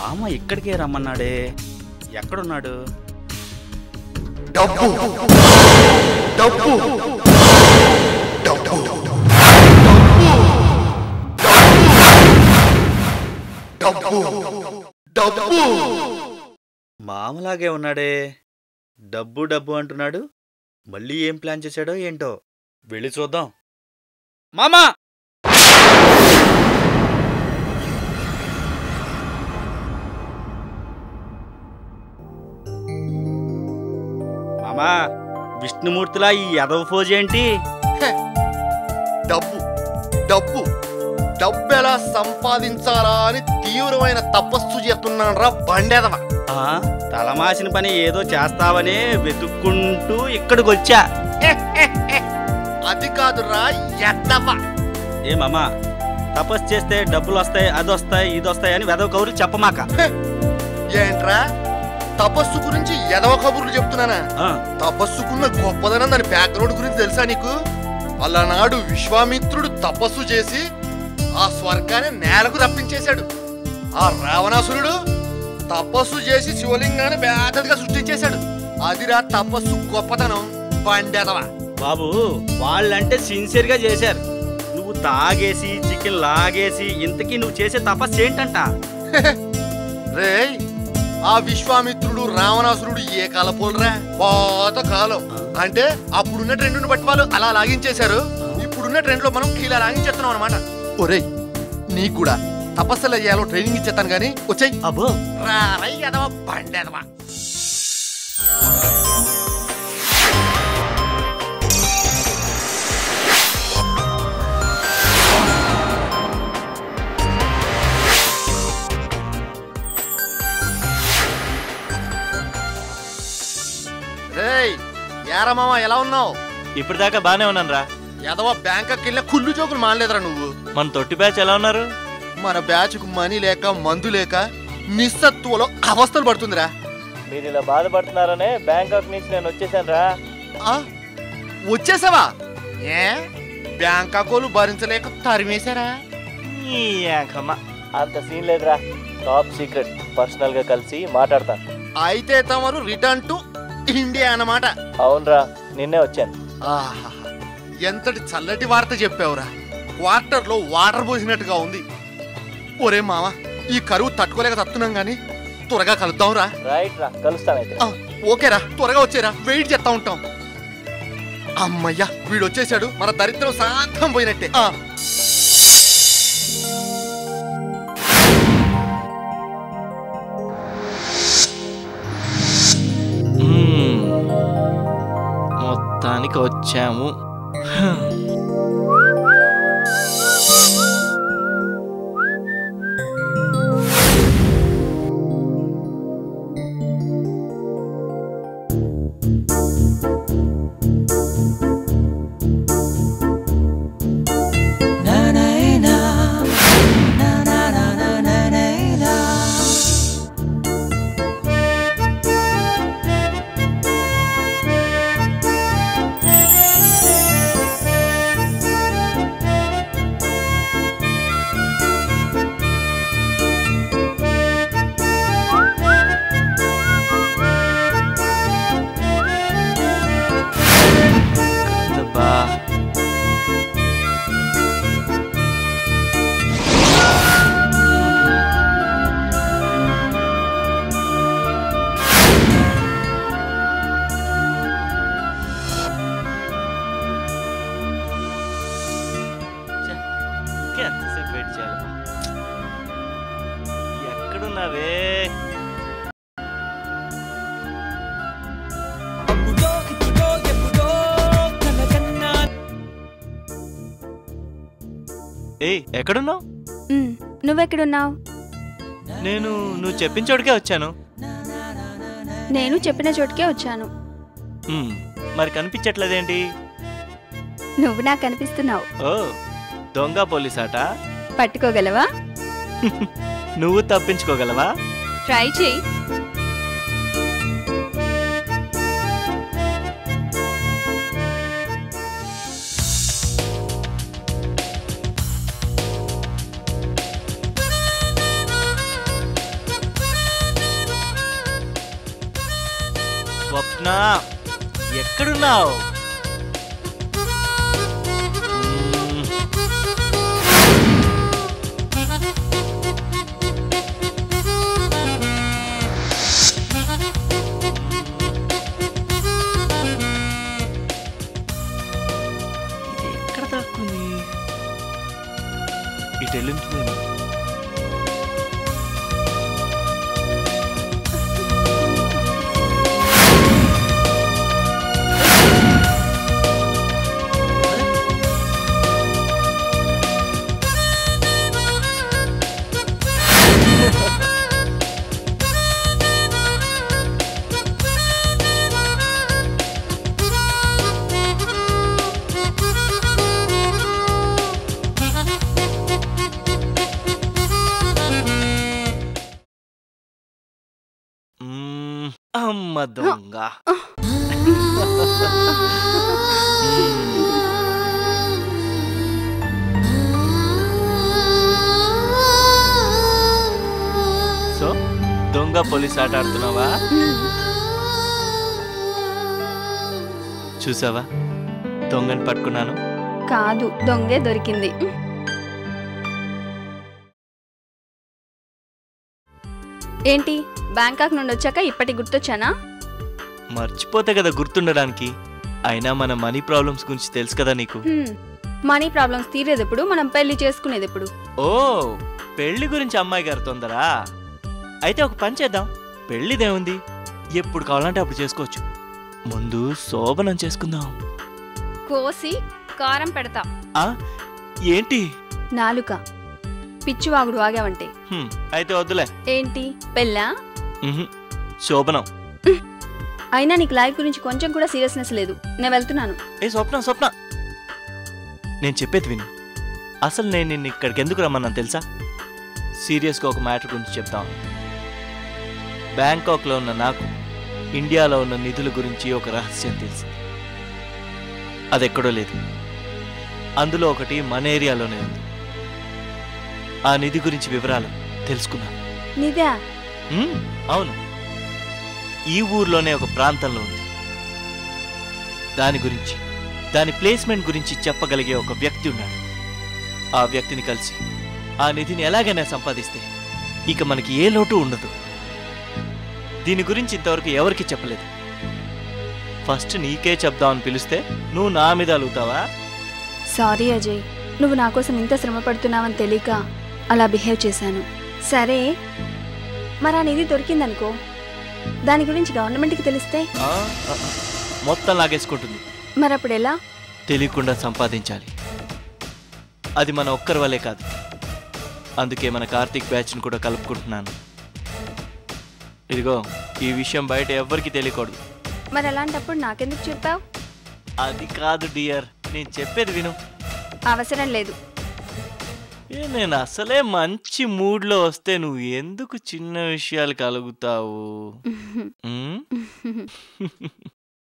మామ ఇక్కడికే రమ్మన్నాడే, ఎక్కడున్నాడు? డబ్బు డబ్బు డబ్బు డబ్బు డబ్బు మామలాగే ఉన్నాడే, డబ్బు డబ్బు అంటున్నాడు. మళ్ళీ ఏం ప్లాన్ చేశాడో ఏంటో, వెళ్ళి చూద్దాం. మామా! మామా, విష్ణుమూర్తిలా ఈ యదవ ఫోజ్ ఏంటి? డబ్బు డబ్బు డబ్బు ఎలా సంపాదించాలా అని తీవ్రమైన తపస్సు చేస్తున్నాను రా బండేదవ. తలమాసిన పని ఏదో చేస్తావనే వెతుక్కుంటూ ఇక్కడికి వచ్చా. అది కాదురా ఎద్దవ. ఏ మామా, తపస్సు చేస్తే డబ్బులు వస్తాయి, అది వస్తాయి, ఇది వస్తాయి అని వెదవ కబుర్లు చెప్పమాక. ఏంట్రా తపస్సు గురించి ఎదవ కబుర్లు చెప్తున్నానా? తపస్సుకున్న గొప్పదనం దాని బ్యాక్గ్రౌండ్ గురించి తెలుసా నీకు? అలనాడు విశ్వామిత్రుడు తపస్సు చేసి ఆ స్వర్గాన్ని నేలకు రప్పించేశాడు. ఆ రావణాసురుడు తపస్సు చేసి శివలింగాన్ని పెద్దదిగా సృష్టించేశాడు. అదిరా తపస్సు గొప్పతనం బండెదవా. బాబు, వాళ్ళంటే సిన్సియర్ గా చేశారు. నువ్వు తాగేసి చికెన్ లాగేసి ఇంతకీ నువ్వు చేసే తపస్సు ఏంటంట? రే, ఆ విశ్వామిత్రుడు రావణాసురుడు ఏ కాల పోలరా, పాత కాలం. అంటే అప్పుడున్న ట్రెండ్ను బట్టి వాళ్ళు అలా లాగించేశారు. ఇప్పుడున్న ట్రెండ్ లో మనం ఇలా లాగించేస్తున్నాం అనమాట. ఒరేయ్, నీకు కూడా తపస్సులు చేయాలో ట్రైనింగ్ ఇచ్చేస్తాను గానీ వచ్చాయి. అబ్బో, రాదవా బండేదవా. రేయ్, యారా మామ, ఎలా ఉన్నావు? ఇప్పటిదాకా బానే ఉన్నాను రా. యాదవ బ్యాంకాకి వెళ్ళిన కుళ్ళు జోకులు మానలేదురా నువ్వు. మన తొట్టి బ్యాచ్ ఎలా ఉన్నారు? మన బ్యాచ్ కు మనీ లేక మందు లేక నిస్సత్తువలో అవస్థలు పడుతుందిరా. మీరు ఇలా బాధపడుతున్నారనే బ్యాంకాక్ నుంచి నేను వచ్చేసాను రా. వచ్చేసావా? ఏ బ్యాంకాకోలు భరించలేక తరిమేశారా? అంత సీన్ లేదురా. టాప్ సీక్రెట్, పర్సనల్ గా కలిసి మాట్లాడతాను. అయితే తమరు రిటర్న్ టు ఇండియా అన్నమాట. అవునరా, నిన్నే వచ్చాను. ఆహా, ఎంతటి చల్లటి వార్త చెప్పావురా. క్వార్టర్ లో వాటర్ పోసినట్టుగా ఉంది. ఒరే మామ, ఈ కరువు తట్టుకోలేక తత్తున్నాం గాని త్వరగా కలుద్దాంరా. రైట్ రా, కలుస్తానైతే. ఓకేరా, త్వరగా వచ్చేరా, వెయిట్ చేస్తా ఉంటాం. అమ్మయ్యా, వీడు వచ్చేసాడు, మన దరిద్రం సాధం పోయినట్టే. మొత్తానికి వచ్చాము. ఎంతసేపు వెయిట్ చేయాలి? ఎక్కడున్నావే? ఏయ్, ఎక్కడున్నావు? నువ్వెక్కడున్నావు? నువ్వు చెప్పిన చోటుకే వచ్చాను. నేను చెప్పిన చోటుకే వచ్చాను. మరి కనిపించట్లేదేంటి? నువ్వు నాకు కనిపిస్తున్నావు. ఓ, దొంగ పోలీస్ ఆట పట్టుకోగలవా? నువ్వు తప్పించుకోగలవా? ట్రై చేయి. ఎక్కడున్నావు? ఇది ఎక్కడ దాక్కుంది? ఇటు వెళ్ళుంటుందేమో. అమ్మ దొంగ. సో దొంగ పోలీస్ ఆట ఆడుతున్నావా? చూసావా, దొంగని పట్టుకున్నాను. కాదు, దొంగే దొరికింది. ఏంటి, బ్యాంకాక్ నుండి వచ్చాక ఇప్పటి గుర్తొచ్చానా? మర్చిపోతే కదా గుర్తుండడానికి. అయినా మన మనీ ప్రాబ్లమ్స్ గురించి తెలుసు కదా నీకు. మనీ ప్రాబ్లమ్స్ తీరేదెప్పుడు, మనం పెళ్లి చేసుకునేదెప్పుడు? ఓ, పెళ్లి గురించి అమ్మాయి గారు తొందరా? అయితే ఒక పని చేద్దాం. పెళ్లిదేముంది, ఎప్పుడు కావాలంటే అప్పుడు చేసుకోవచ్చు. ముందు శోభనం చేసుకుందాం. కోసి కారం పెడతా. ఏంటి? నాలుక పిచ్చివాగుడు ఆగావంటే. అయితే వద్దులే. ఏంటి, పెళ్ళా? శోభనం. అయినా నీకు లైఫ్ గురించి కొంచెం కూడా సీరియస్నెస్ లేదు. నేను వెళ్తున్నాను. ఏ స్వప్న, స్వప్న, నేను చెప్పేది విను. అసలు నేను నిన్ను ఇక్కడికి ఎందుకు రమ్మన్నాను తెలుసా? సీరియస్గా ఒక మ్యాటర్ గురించి చెప్తాను. బ్యాంకాక్లో ఉన్న నాకు ఇండియాలో ఉన్న నిధుల గురించి ఒక రహస్యం తెలిసింది. అది ఎక్కడో లేదు, అందులో ఒకటి మన ఏరియాలోనే ఉంది. ఆ నిధి గురించి వివరాలు తెలుసుకున్నాను. నిదా? అవును, ఈ ఊర్లోనే ఒక ప్రాంతంలో ఉంది. దాని గురించి, దాని ప్లేస్మెంట్ గురించి చెప్పగలిగే ఒక వ్యక్తి ఉన్నాడు. ఆ వ్యక్తిని కలిసి ఆ నిధిని ఎలాగైనా సంపాదిస్తే ఇక మనకి ఏ లోటు ఉండదు. దీని గురించి ఇంతవరకు ఎవరికి చెప్పలేదు. ఫస్ట్ నీకే చెప్దామని పిలిస్తే నువ్వు నా మీద అలుగుతావా? సారీ అజయ్, నువ్వు నా కోసం ఇంత శ్రమ పడుతున్నావని తెలియక అలా బిహేవ్ చేశాను. సరే, మరి ఆ నిధి దొరికిందనుకో, దాని గురించి గవర్నమెంట్కి తెలిస్తే మొత్తం లాగేసుకుంటుంది. మరి అప్పుడు ఎలా? తెలియకుండా సంపాదించాలి. అది మన ఒక్కరి వల్లే కాదు, అందుకే మన కార్తీక్ బ్యాచ్ని కూడా కలుపుకుంటున్నాను. ఇదిగో, ఈ విషయం బయట ఎవ్వరికి తెలియకూడదు. మరి అలాంటప్పుడు నాకెందుకు చెప్పావు? అది కాదు డియర్, నేను చెప్పేది విను. అవసరం లేదు. నేను అసలే మంచి మూడ్లో వస్తే నువ్వు ఎందుకు చిన్న విషయాలు కలుగుతావు?